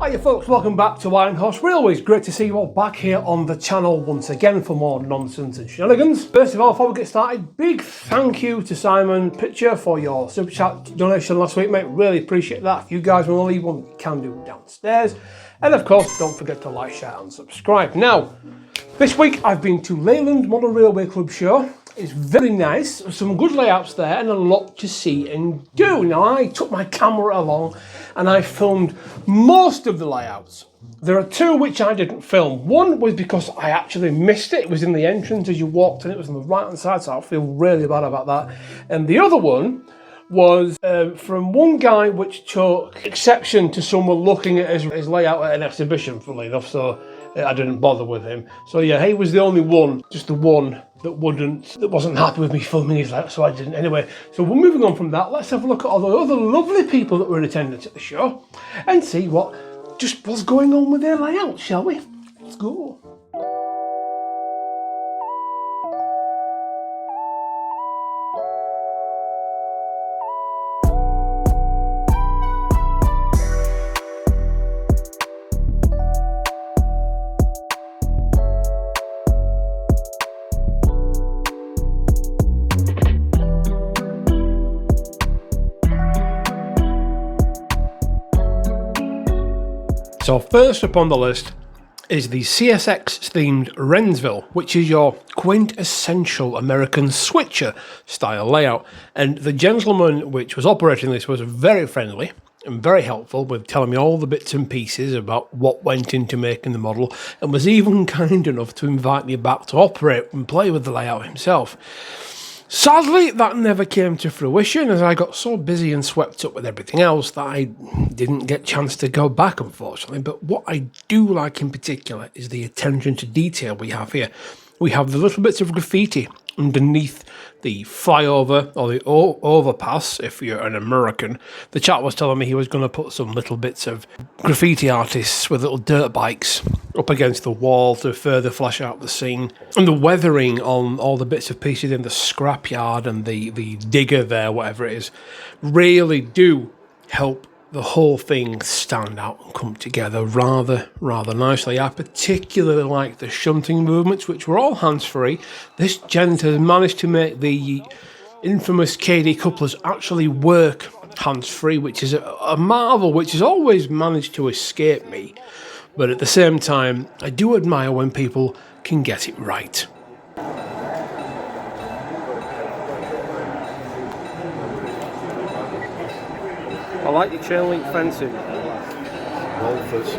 Hiya folks, welcome back to Iron Horse Railways. Great to see you all back here on the channel once again for more nonsense and shenanigans. First of all, before we get started, big thank you to Simon Pitcher for your super chat donation last week, mate. Really appreciate that. If you guys want to leave one, you can do it downstairs. And of course, don't forget to like, share and subscribe. Now, this week I've been to Leyland Model Railway Club show. It's very nice, some good layouts there and a lot to see and do. Now I took my camera along and I filmed most of the layouts. There are two which I didn't film. One was because I actually missed it. It was in the entrance as you walked in, it was on the right hand side, so I feel really bad about that. And the other one was from one guy which took exception to someone looking at his layout at an exhibition, funnily enough, so I didn't bother with him. So yeah, he was the only one, just the one that wasn't happy with me filming his layout, so I didn't. Anyway, so we're moving on from that. Let's have a look at all the other lovely people that were in attendance at the show and see what just was going on with their layout, shall we? Let's go. So first up on the list is the CSX themed Rensville, which is your quintessential American switcher style layout. And the gentleman which was operating this was very friendly and very helpful with telling me all the bits and pieces about what went into making the model, and was even kind enough to invite me back to operate and play with the layout himself. Sadly, that never came to fruition as I got so busy and swept up with everything else that I didn't get a chance to go back, unfortunately. But what I do like in particular is the attention to detail we have here. We have the little bits of graffiti underneath the flyover or the overpass, if you're an American. The chap was telling me he was going to put some little bits of graffiti artists with little dirt bikes up against the wall to further flesh out the scene. And the weathering on all the bits of pieces in the scrapyard and the digger there, whatever it is, really do help the whole thing stand out and come together rather nicely. I particularly like the shunting movements, which were all hands-free. This gent has managed to make the infamous KD couplers actually work hands-free, which is a marvel which has always managed to escape me. But at the same time, I do admire when people can get it right. I like your chain link fencing. Wolfers.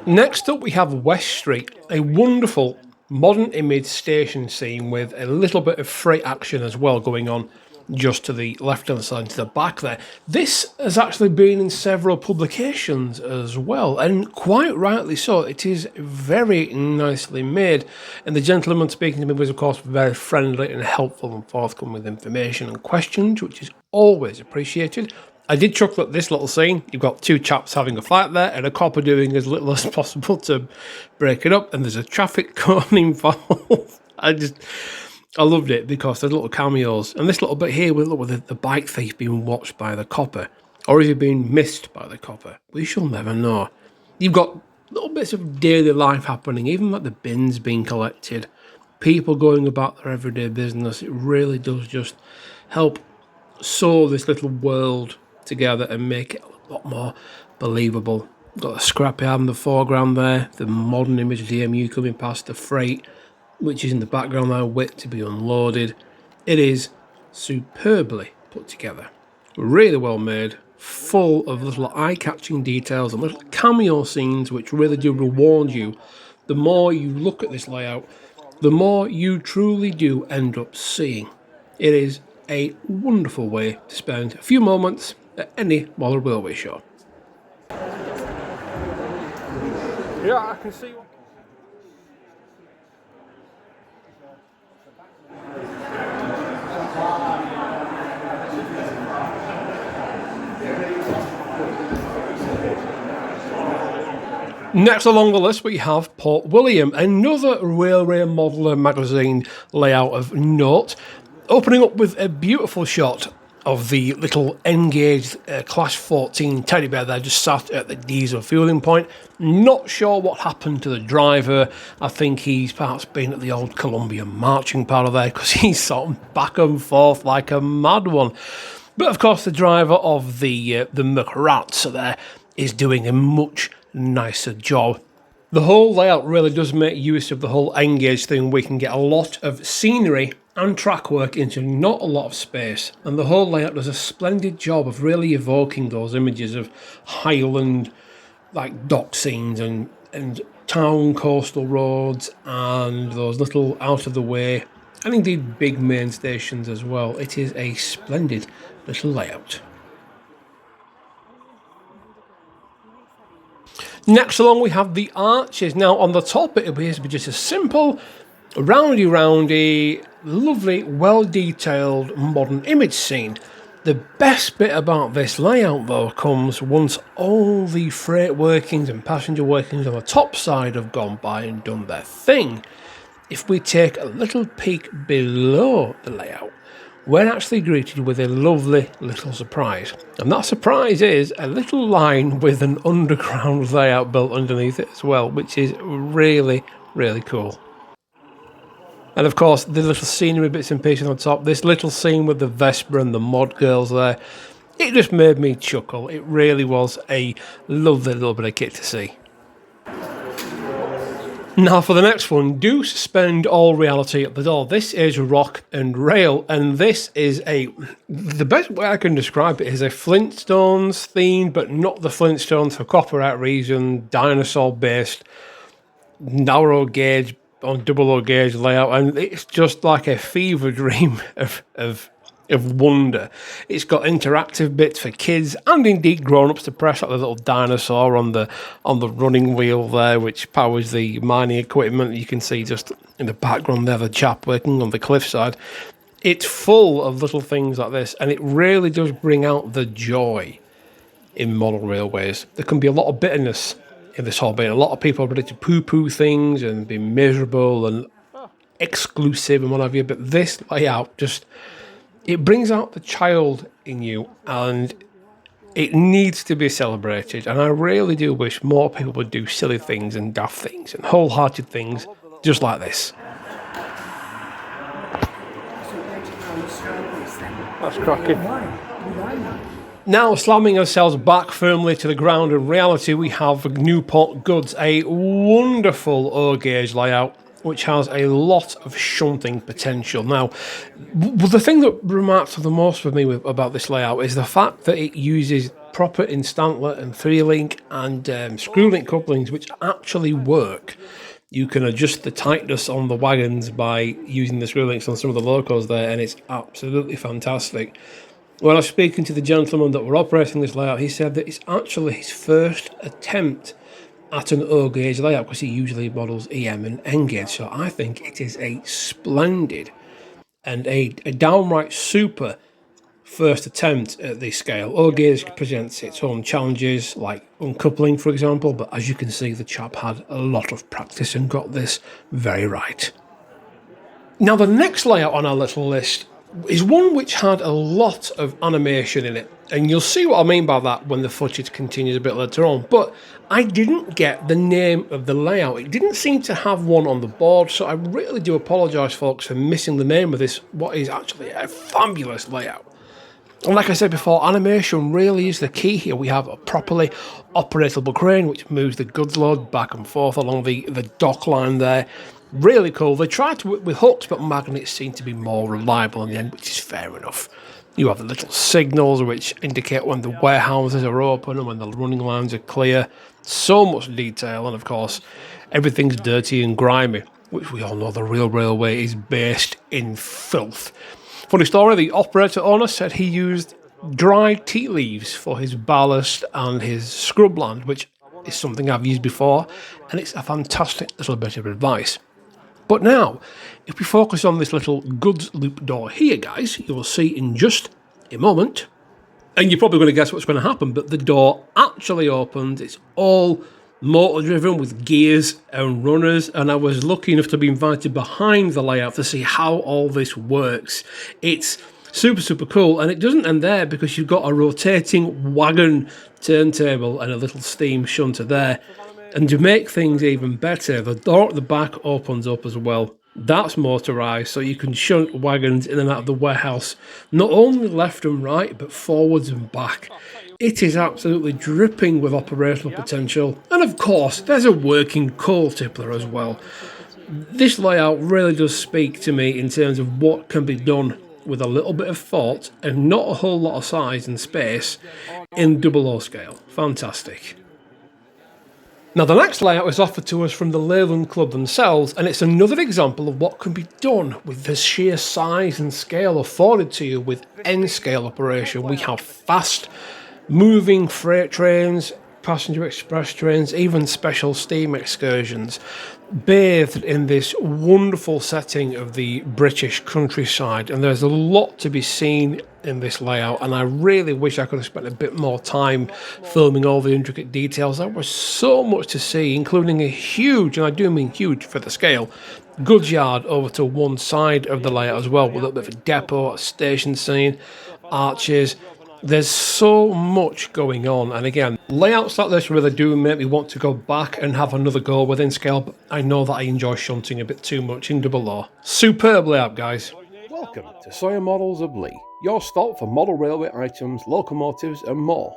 Next up we have West Street, a wonderful modern image station scene with a little bit of freight action as well going on just to the left hand side, to the back there. This has actually been in several publications as well, and quite rightly so. It is very nicely made, and the gentleman speaking to me was of course very friendly and helpful and forthcoming with information and questions, which is always appreciated. I did chuckle at this little scene. You've got two chaps having a fight there and a copper doing as little as possible to break it up, and there's a traffic cone involved. I loved it because there's little cameos, and this little bit here with the bike thief being watched by the copper, or is he being missed by the copper? We shall never know. You've got little bits of daily life happening, even like the bins being collected, people going about their everyday business. It really does just help sew this little world together and make it a lot more believable. Got the scrapyard in the foreground there, the modern image of DMU coming past, the freight which is in the background now, wait to be unloaded. It is superbly put together, really well made, full of little eye-catching details and little cameo scenes which really do reward you. The more you look at this layout, the more you truly do end up seeing. It is a wonderful way to spend a few moments at any model railway show. Yeah, I can see. Next along the list we have Port William, another railway modeller magazine layout of note, opening up with a beautiful shot of the little N-gauge Class 14 teddy bear there just sat at the diesel fueling point. Not sure what happened to the driver. I think he's perhaps been at the old Colombian marching powder there, because he's sort of back and forth like a mad one. But of course the driver of the McRats there is doing a much nicer job. The whole layout really does make use of the whole N-gauge thing. We can get a lot of scenery and track work into not a lot of space, and the whole layout does a splendid job of really evoking those images of Highland like dock scenes and town coastal roads and those little out of the way and indeed big main stations as well. It is a splendid little layout. Next along we have the arches. Now on the top it appears to be just a simple, roundy, lovely, well-detailed modern image scene. The best bit about this layout though comes once all the freight workings and passenger workings on the top side have gone by and done their thing. If we take a little peek below the layout, we're actually greeted with a lovely little surprise. And that surprise is a little line with an underground layout built underneath it as well, which is really, really cool. And of course, the little scenery bits and pieces on top, this little scene with the Vespa and the mod girls there, it just made me chuckle. It really was a lovely little bit of kit to see. Now for the next one, do suspend all reality at the door. This is Rock and Rail, and this is the best way I can describe it is a Flintstones theme, but not the Flintstones for copyright reason, dinosaur based, narrow gauge on double gauge layout, and it's just like a fever dream of wonder. It's got interactive bits for kids and indeed grown-ups to press, like the little dinosaur on the running wheel there, which powers the mining equipment. You can see just in the background there the chap working on the cliffside. It's full of little things like this, and it really does bring out the joy in model railways. There can be a lot of bitterness in this hobby. A lot of people are ready to poo-poo things and be miserable and exclusive and what have you, but this layout just, it brings out the child in you, and it needs to be celebrated. And I really do wish more people would do silly things and daft things and wholehearted things just like this. That's cracking. Now slamming ourselves back firmly to the ground in reality, we have Newport Goods, a wonderful O-gauge layout which has a lot of shunting potential. Now, the thing that remarks the most for me about this layout is the fact that it uses proper instantler and 3-link and screw-link couplings which actually work. You can adjust the tightness on the wagons by using the screw-links on some of the locos there, and it's absolutely fantastic. When I was speaking to the gentleman that were operating this layout, he said that it's actually his first attempt at an O-gauge layout, because he usually models EM and N-gauge, so I think it is a splendid and a downright super first attempt at this scale. O-gauge presents its own challenges, like uncoupling for example, but as you can see the chap had a lot of practice and got this very right. Now the next layout on our little list is one which had a lot of animation in it, and you'll see what I mean by that when the footage continues a bit later on, but I didn't get the name of the layout. It didn't seem to have one on the board, so I really do apologise folks for missing the name of this, what is actually a fabulous layout. And like I said before, animation really is the key here. We have a properly operatable crane which moves the goods load back and forth along the dock line there. Really cool. They tried to work with hooks, but magnets seem to be more reliable in the end, which is fair enough. You have the little signals which indicate when the warehouses are open and when the running lines are clear. So much detail, and of course everything's dirty and grimy, which we all know the real railway is based in filth. Funny story, the operator owner said he used dried tea leaves for his ballast and his scrubland, which is something I've used before, and it's a fantastic little bit of advice. But now, if we focus on this little goods loop door here, guys, you will see in just a moment, and you're probably going to guess what's going to happen, but the door actually opens. It's all motor driven with gears and runners, and I was lucky enough to be invited behind the layout to see how all this works. It's Super, super cool. And it doesn't end there, because you've got a rotating wagon turntable and a little steam shunter there. And to make things even better, the door at the back opens up as well. That's motorised, so you can shunt wagons in and out of the warehouse, not only left and right, but forwards and back. It is absolutely dripping with operational potential. And of course, there's a working coal tippler as well. This layout really does speak to me in terms of what can be done with a little bit of thought and not a whole lot of size and space in 00 scale. Fantastic. Now, the next layout is offered to us from the Leland Club themselves, and it's another example of what can be done with the sheer size and scale afforded to you with N-scale operation. We have fast moving freight trains, passenger express trains, even special steam excursions, bathed in this wonderful setting of the British countryside. And there's a lot to be seen in this layout, and I really wish I could have spent a bit more time filming all the intricate details. There was so much to see, including a huge, and I do mean huge for the scale, goods yard over to one side of the layout as well, with a little bit of a depot, a station scene, arches. There's so much going on, and again, layouts like this really do make me want to go back and have another go within scale, but I know that I enjoy shunting a bit too much in 00. Superb layout, guys. Welcome to Sawyer Models of Lee, your stop for model railway items, locomotives and more.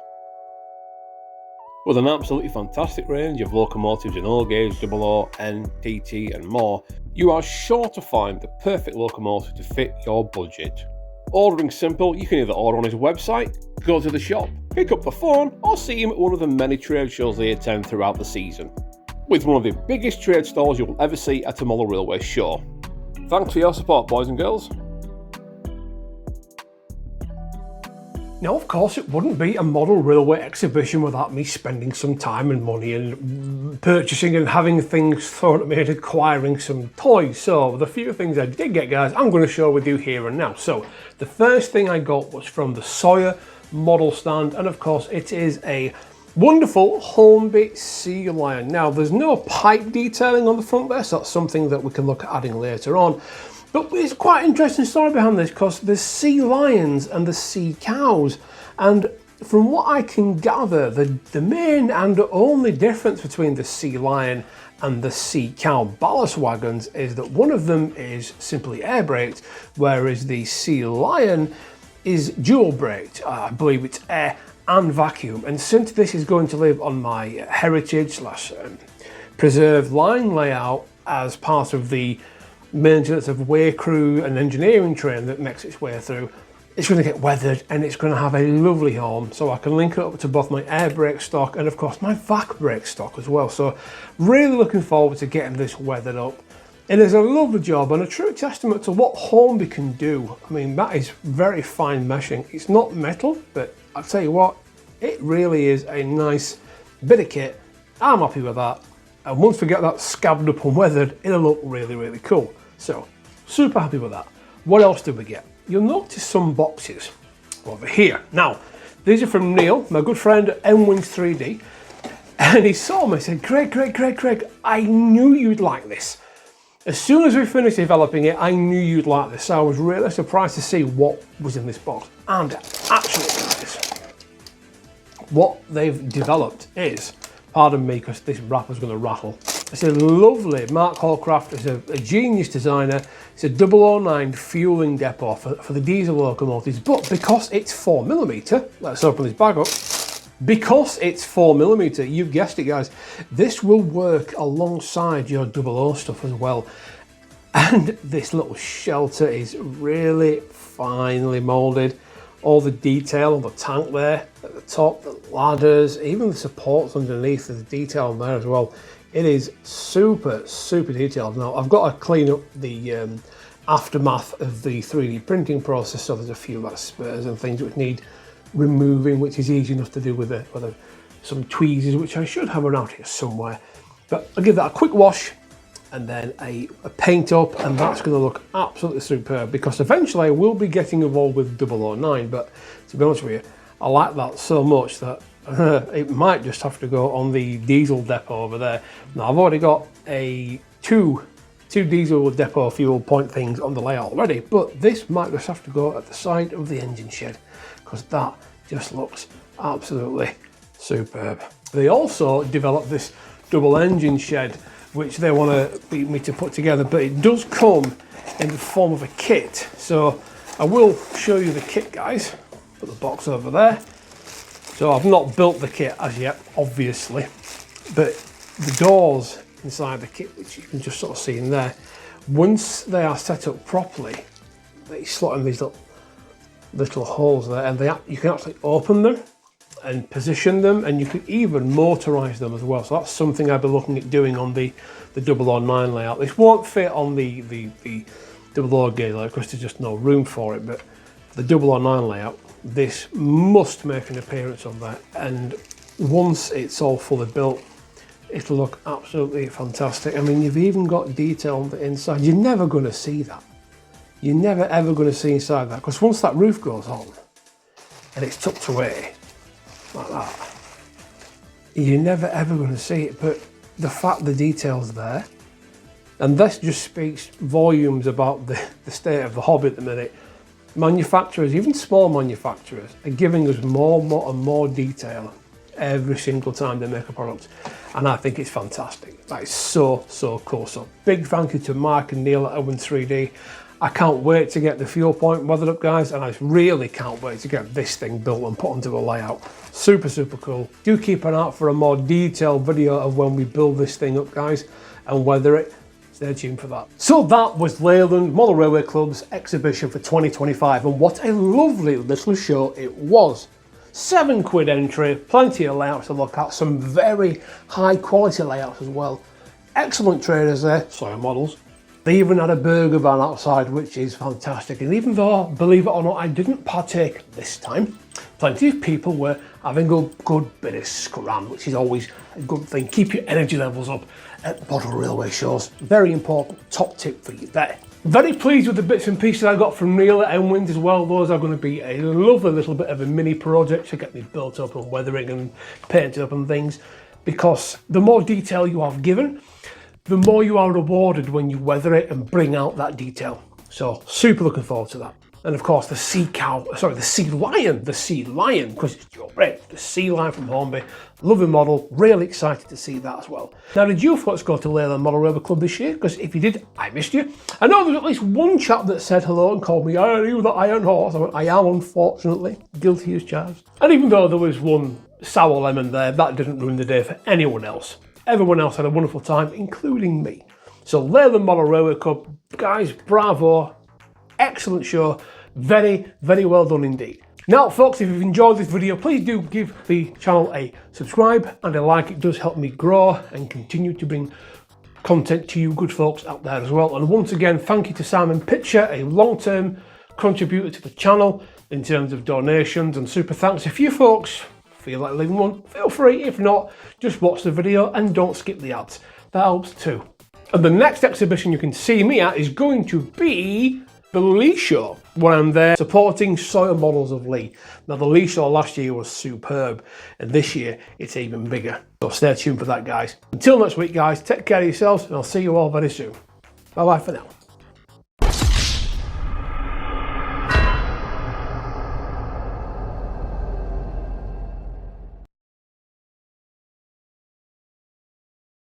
With an absolutely fantastic range of locomotives in all gauge, 00, N, TT and more, you are sure to find the perfect locomotive to fit your budget. Ordering simple, you can either order on his website, go to the shop, pick up the phone, or see him at one of the many trade shows they attend throughout the season, with one of the biggest trade stalls you will ever see at a model railway show. Thanks for your support, boys and girls. Now, of course, it wouldn't be a model railway exhibition without me spending some time and money and purchasing and having things thrown at me and acquiring some toys. So the few things I did get, guys, I'm going to share with you here and now. So the first thing I got was from the Sawyer model stand, and of course it is a wonderful Hornby sea lion. Now, there's no pipe detailing on the front there, so that's something that we can look at adding later on. But it's quite an interesting story behind this, because there's sea lions and the sea cows, and from what I can gather, the main and only difference between the sea lion and the sea cow ballast wagons is that one of them is simply air braked, whereas the sea lion is dual braked. I believe it's air and vacuum. And since this is going to live on my heritage / preserved line layout as part of the maintenance of way crew and engineering train that makes its way through, it's going to get weathered and it's going to have a lovely home, so I can link it up to both my air brake stock and of course my vac brake stock as well. So really looking forward to getting this weathered up. It is a lovely job and a true testament to what Hornby can do. I mean, that is very fine meshing. It's not metal, but I'll tell you what, it really is a nice bit of kit. I'm happy with that, and once we get that scabbed up and weathered, it'll look really, really cool. So, super happy with that. What else did we get? You'll notice some boxes over here. Now, these are from Neil, my good friend at Edwin's 3D. And he saw me and said, Craig, I knew you'd like this. As soon as we finished developing it, I knew you'd like this. So I was really surprised to see what was in this box. And actually, guys, what they've developed is, pardon me because this wrapper's going to rattle, it's a lovely, Mark Hallcraft is a genius designer. It's a 009 fueling depot for the diesel locomotives, but because it's 4mm, let's open this bag up. Because it's 4mm, you guessed it, guys, this will work alongside your 00 stuff as well. And this little shelter is really finely moulded. All the detail on the tank there at the top, the ladders, even the supports underneath, there's detail on there as well. It is super, super detailed. Now, I've got to clean up the aftermath of the 3D printing process, so there's a few like spurs and things which need removing, which is easy enough to do with some tweezers, which I should have around here somewhere. But I'll give that a quick wash and then a paint up, and that's going to look absolutely superb, because eventually I will be getting involved with 009, but to be honest with you, I like that so much that it might just have to go on the diesel depot over there. Now, I've already got two two diesel depot fuel point things on the layout already, but this might just have to go at the side of the engine shed because that just looks absolutely superb. They also developed this double engine shed which they want to me to put together, but it does come in the form of a kit. So I will show you the kit, guys. Put the box over there. So I've not built the kit as yet, obviously, but the doors inside the kit, which you can just sort of see in there, once they are set up properly, they slot in these little holes there, and you can actually open them and position them, and you can even motorize them as well. So that's something I've been looking at doing on the 009 layout. This won't fit on the 00 gauge layout because there's just no room for it, but for the 009 layout, this must make an appearance on there, and once it's all fully built, it'll look absolutely fantastic. I mean, you've even got detail on the inside. You're never going to see that. You're never ever going to see inside that, because once that roof goes on and it's tucked away like that, you're never ever going to see it. But the fact the detail's there, and this just speaks volumes about the state of the hobby at the minute. Manufacturers, even small manufacturers, are giving us more and more detail every single time they make a product, and I think it's fantastic. That is so cool. So big thank you to Mark and Neil at Edwin 3D. I can't wait to get the fuel point weathered up, guys, and I really can't wait to get this thing built and put onto a layout. Super cool. Do keep an eye out for a more detailed video of when we build this thing up, guys, and weather it. Stay tuned for that. So that was Leyland Model Railway Club's exhibition for 2025, and what a lovely little show it was. £7 entry, plenty of layouts to look at, some very high quality layouts as well. Excellent traders there, Sawyer Models. They even had a burger van outside, which is fantastic. And even though, believe it or not, I didn't partake this time, plenty of people were having a good bit of scram, which is always a good thing. Keep your energy levels up at model railway shows. Very important, top tip for you there. Very pleased with the bits and pieces I got from Neil at Edwin as well. Those are going to be a lovely little bit of a mini project to get me built up and weathering and painted up and things, because the more detail you have given, the more you are rewarded when you weather it and bring out that detail. So super looking forward to that. And of course the sea lion, because it's your bread, the sea lion from Hornby. Lovely model, really excited to see that as well. Now, did you folks go to Leyland Model Railway Club this year? Because if you did, I missed you. I know there's at least one chap that said hello and called me, "Are you the Iron Horse?" I went, "I am, unfortunately, guilty as charged." And even though there was one sour lemon there, that didn't ruin the day for anyone else. Everyone else had a wonderful time, including me. So Leyland Model Railway Club, guys, bravo, excellent show, very well done indeed. Now folks, if you've enjoyed this video, please do give the channel a subscribe and a like. It does help me grow and continue to bring content to you good folks out there as well. And once again, thank you to Simon Pitcher, a long-term contributor to the channel in terms of donations and super thanks. If you folks feel like leaving one, feel free. If not, just watch the video and don't skip the ads. That helps too. And the next exhibition you can see me at is going to be the Lee Show, where I'm there supporting Sawyer Models of Lee. Now the Lee Show last year was superb, and this year it's even bigger. So stay tuned for that, guys. Until next week, guys, take care of yourselves, and I'll see you all very soon. Bye bye for now.